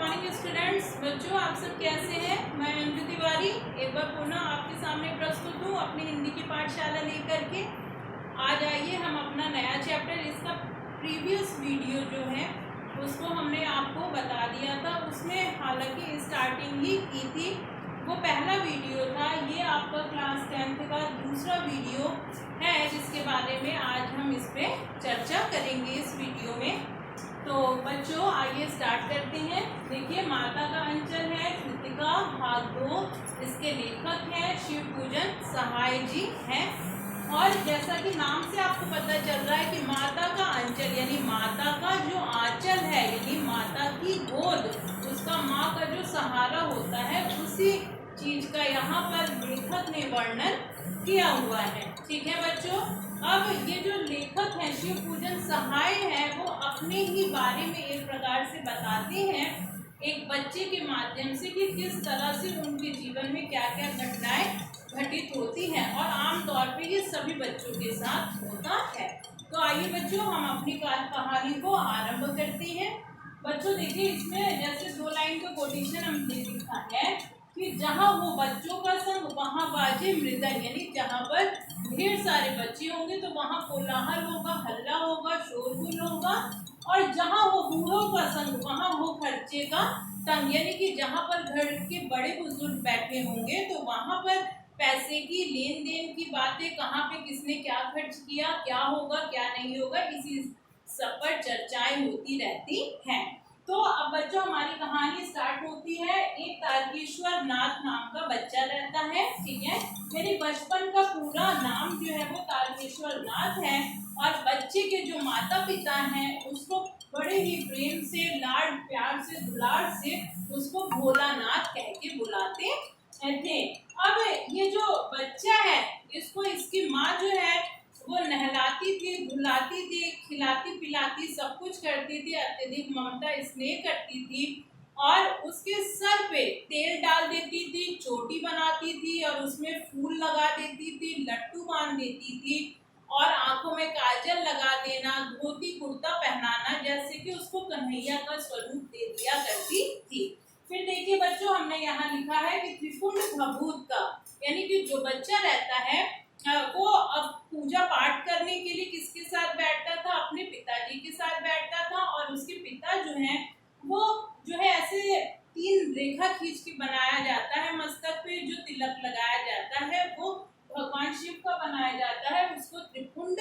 Morning students. बच्चों आप सब कैसे हैं? मैं अंजू तिवारी एक बार पुनः आपके सामने प्रस्तुत हूँ अपनी हिंदी की पाठशाला लेकर के। आज आइए हम अपना नया चैप्टर, इसका प्रीवियस वीडियो जो है उसको हमने आपको बता दिया था। उसमें हालांकि स्टार्टिंग ही की थी, वो पहला वीडियो था। ये आपका क्लास 10th का दूसरा वीडियो है जिसके बारे में आज हम इस पर चर्चा करेंगे इस वीडियो में। तो बच्चों आइए स्टार्ट करते हैं। देखिए, माता का अंचल है कृतिका, भाग 2। इसके लेखक हैं शिव पूजन सहाय जी हैं। और जैसा कि नाम से आपको पता चल रहा है कि माता का अंचल यानी माता का जो आंचल है यानी माता की गोद, उसका माँ का जो सहारा होता है, उसी चीज का यहाँ पर लेखक ने वर्णन किया हुआ है। ठीक है बच्चों, अब ये जो लेखक हैं शिव पूजन सहाय है, वो अपने ही बारे में एक प्रकार से बताते हैं एक बच्चे के माध्यम से कि किस तरह से उनके जीवन में क्या क्या घटनाएं घटित होती हैं, और आमतौर पे ये सभी बच्चों के साथ होता है। तो आइए बच्चों हम अपनी कहानी को आरंभ करते हैं। बच्चों देखिए, इसमें जैसे 2 लाइन का कोटेशन हमने लिखा है कि जहाँ वो बच्चों का संग वहाँ बाजे मृदंग, यानी जहाँ पर ढेर सारे बच्चे होंगे तो वहाँ कोलाहल होगा, हल्ला होगा, शोरगुल होगा। और जहाँ वो बूढ़ों का संग वहाँ हो खर्चे का तंग, यानी कि जहाँ पर घर के बड़े बुजुर्ग बैठे होंगे तो वहाँ पर पैसे की लेन देन की बातें, कहाँ पे किसने क्या खर्च किया, क्या होगा क्या नहीं होगा, इसी सब पर चर्चाएं होती रहती हैं। तो अब बच्चों हमारी कहानी स्टार्ट होती है। एक तारकेश्वर नाथ नाम का बच्चा रहता है। ठीक है, मेरे बचपन का पूरा नाम जो है वो तारकेश्वर नाथ है। और बच्चे के जो माता पिता हैं उसको बड़े ही प्रेम से, लाड प्यार से, दुलार से उसको भोलानाथ कह के बुलाते थे। अब ये जो बच्चा है इसको इसकी माँ जो है वो नहलाती थी, धुलाती थी, खिलाती पिलाती सब कुछ करती थी, अत्यधिक ममता स्नेह करती थी। और उसके सर पे तेल डाल देती थी, चोटी बनाती थी और उसमें फूल लगा देती थी, लट्टू बांध देती थी और आंखों में काजल लगा देना, धोती कुर्ता पहनाना, जैसे कि उसको कन्हैया का स्वरूप दे दिया करती थी। फिर देखिए बच्चों, हमने यहाँ लिखा है कि त्रिपुंड भभूत का, यानी कि जो बच्चा रहता है वो अब पूजा पाठ करने के लिए किसके साथ बैठता था? अपने पिताजी के साथ बैठता था। और उसके पिता जो हैं वो जो है ऐसे 3 रेखा खींच के बनाया जाता है, मस्तक पे जो तिलक लगाया जाता है वो भगवान शिव का बनाया जाता है, उसको त्रिपुंड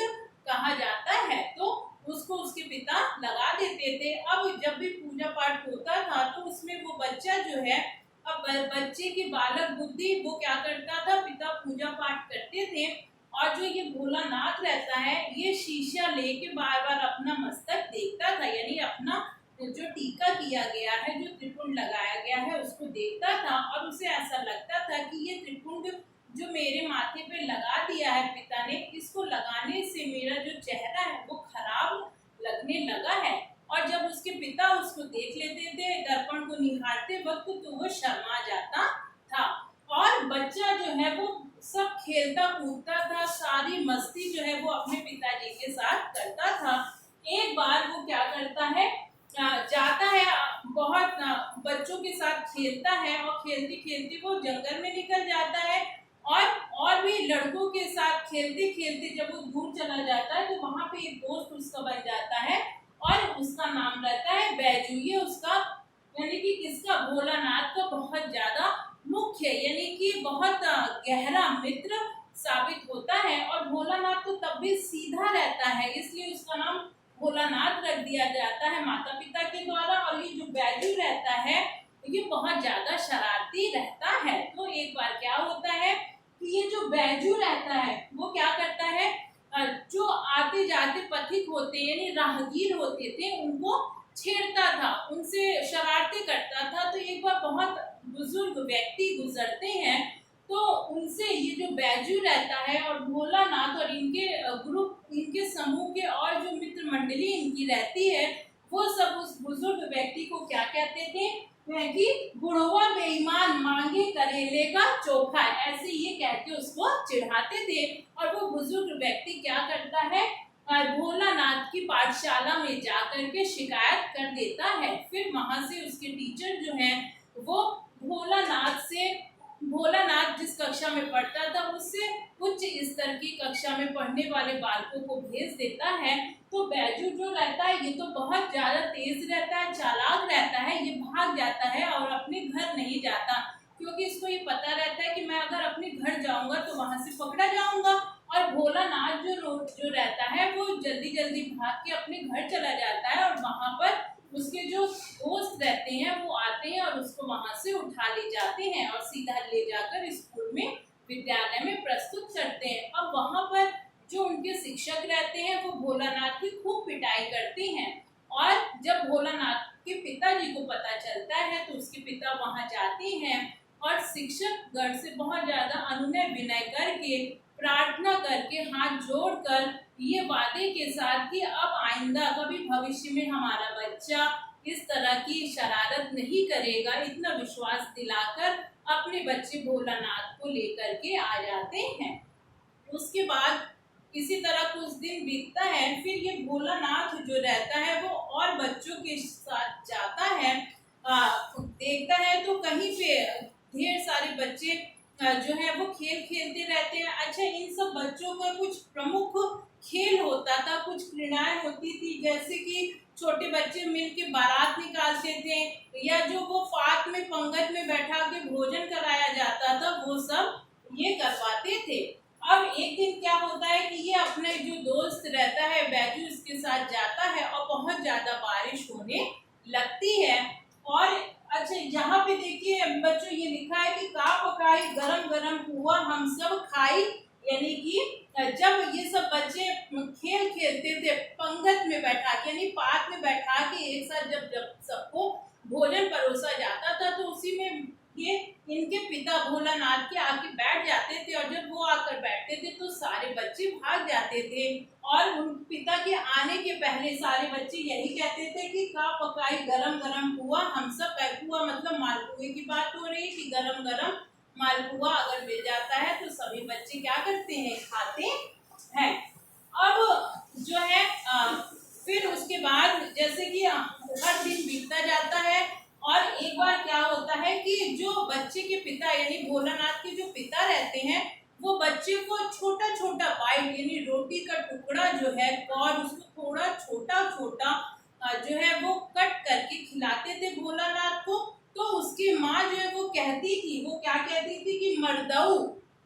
कहा जाता है। तो उसको उसके पिता लगा देते थे। अब जब भी पूजा पाठ होता था तो उसमें वो बच्चा जो है, अब बच्चे की बालक बुद्धि वो क्या करता था, पिता पूजा पाठ करते थे और जो ये भोलानाथ रहता है ये शीशा लेके बार बार अपना मस्तक देखता था, यानी अपना जो टीका किया गया है, जो त्रिपुंड लगाया गया है उसको देखता था। और उसे ऐसा लगता था कि ये त्रिपुंड जो मेरे माथे पे लगा दिया है पिता ने, इसको लगाने से मेरा जो चेहरा है वो खराब लगने लगा है। और जब उसके पिता उसको देख लेते थे दर्पण को निहारते वक्त तो वो शर्मा जाता था। और बच्चा जो है वो सब खेलता कूदता था, सारी मस्ती जो है वो अपने पिताजी के साथ करता था। एक बार वो क्या करता है, जाता है, बहुत बच्चों के साथ खेलता है और खेलते खेलते वो जंगल में निकल जाता है। और भी लड़कों के साथ खेलते खेलते जब वो दूर चला जाता है तो वहां पे एक दोस्त उसका बन जाता है और उसका नाम रहता है बैजू। ये उसका यानी कि किसका, भोलानाथ का बहुत ज्यादा मुख्य यानी कि बहुत गहरा मित्र साबित होता है। और भोलानाथ तो तब भी सीधा रहता है, इसलिए उसका नाम भोलानाथ रख दिया जाता है माता पिता के द्वारा। और ये जो बैजू रहता है ये बहुत ज्यादा शरारती रहता है। तो एक बार क्या होता है कि ये जो बैजू रहता है वो क्या करता है, जो आते जाते पथिक होते यानी राहगीर होते थे उनको छेड़ता था, उनसे शरारतें करता था। तो एक बार बहुत बुजुर्ग व्यक्ति गुजरते हैं तो उनसे ये जो बैजू रहता है और भोलानाथ और इनके ग्रुप, इनके समूह के और जो मित्र मंडली इनकी रहती है वो सब उस बुजुर्ग व्यक्ति को क्या कहते थे कि बुढ़वा बेईमान मांगे करेले का चोखा, ऐसे ये कहते उसको चिढ़ाते थे। और वो बुजुर्ग व्यक्ति क्या करता है, भोलानाथ की पाठशाला में जाकर के शिकायत कर देता है। फिर वहां से उसके टीचर टीचर जो है वो भोलानाथ जिस कक्षा में पढ़ता था उससे उच्च स्तर की कक्षा में पढ़ने वाले बालकों को भेज देता है। तो बैजू जो रहता है ये तो बहुत ज्यादा तेज रहता है, चालाक रहता है, ये भाग जाता है और अपने घर नहीं जाता, क्योंकि इसको ये पता रहता है कि मैं अगर अपने घर जाऊंगा तो वहां से पकड़ा जाऊंगा। और भोलानाथ जो रहता है वो जल्दी जल्दी भाग के अपने घर चला जाता है और वहां पर उसके जो दोस्त रहते हैं वो आते हैं और उसको वहां से उठा ले जाते हैं और सीधा ले जाकर स्कूल में, विद्यालय में प्रस्तुत करते हैं। अब वहां पर जो उनके शिक्षक रहते हैं वो भोलानाथ की खूब पिटाई करते हैं। और जब भोलानाथ के पिताजी को पता चलता है तो उसके पिता वहां जाते हैं और शिक्षक गण से बहुत ज्यादा अनुनय विनय करके, प्रार्थना करके, हाथ जोड़कर ये वादे के साथ कि अब आइंदा कभी भविष्य में हमारा बच्चा इस तरह की शरारत नहीं करेगा, इतना विश्वास दिलाकर अपने बच्चे भोलानाथ को लेकर के आ जाते हैं। उसके बाद इसी तरह कुछ दिन बीतता है, फिर ये भोलानाथ जो रहता है वो और बच्चों के साथ जाता है, देखता है तो कहीं पे ढेर सारे बच्चे जो है वो खेल खेलते रहते हैं। अच्छा, इन सब बच्चों का कुछ प्रमुख खेल होता था, कुछ क्रीड़ाएं होती थी, जैसे कि छोटे बच्चे मिलके बारात निकालते थे या जो वो फात में पंगत में बैठा के भोजन कराया जाता था वो सब ये करवाते थे। अब एक दिन क्या होता है कि ये अपने जो दोस्त रहता है बैजू, इसके साथ जाता है और बहुत ज्यादा बारिश होने लगती है। और अच्छा, यहाँ पे देखिए बच्चों ये लिखा है कि का पकाई गरम गरम हुआ हम सब खाई, यानी कि जब ये सब बच्चे खेल खेलते थे पंगत में बैठा के, यानी पात में बैठा के एक साथ जब सबको भोजन परोसा जाता था तो उसी में ये इनके पिता भोलानाथ के आके बैठ जाते थे और जब वो आकर बैठते थे तो सारे बच्चे भाग जाते थे। और उन पिता के आने के पहले सारे बच्चे यही कहते थे कि का पकाई गरम गरम हुआ हम सब, हुआ मतलब मालपुए की बात हो रही है कि गरम गरम मालपुआ अगर मिल जाता है तो सभी बच्चे क्या करते हैं, खाते हैं। अब जो है फिर उसके बाद जैसे कि हर दिन बीतता जाता है और एक बार क्या होता है कि जो बच्चे के पिता यानी भोलानाथ के जो पिता रहते हैं वो बच्चे को छोटा छोटा बाइट यानी रोटी का टुकड़ा जो है और उसको थोड़ा छोटा छोटा जो है वो कट करके खिलाते थे भोलानाथ को। तो उसकी माँ जो है वो कहती थी, वो क्या कहती थी कि मर्दऊ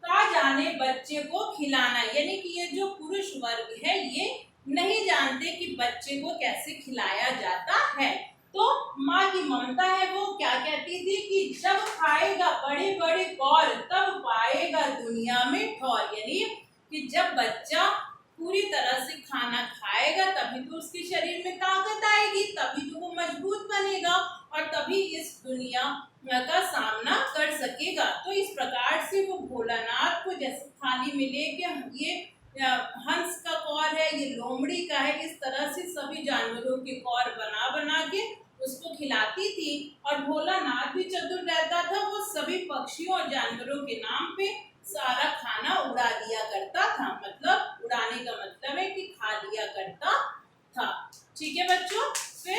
का जाने बच्चे को खिलाना, यानी कि ये जो पुरुष वर्ग है ये नहीं जानते कि बच्चे को कैसे खिलाया जाता है। तो माँ की ममता है वो क्या कहती थी कि जब खाएगा बड़े बड़े कौर तब पाएगा दुनिया में ठौर, यानी कि जब बच्चा पूरी तरह से खाना खाएगा तभी तो उसके शरीर में ताकत आएगी, तभी तो वो मजबूत बनेगा और तभी इस दुनिया का सामना कर सकेगा। तो इस प्रकार से वो भोलानाथ को जैसे थाली मिले कि ये हंस का कौर है, ये लोमड़ी का है, इस तरह से सभी जानवरों के कौर बना बना के उसको खिलाती थी। और भोलानाथ भी चतुर रहता था, वो सभी पक्षियों और जानवरों के नाम पे सारा खाना उड़ा दिया करता था, मतलब उड़ाने का मतलब है कि खा लिया करता था। ठीक है बच्चों, फिर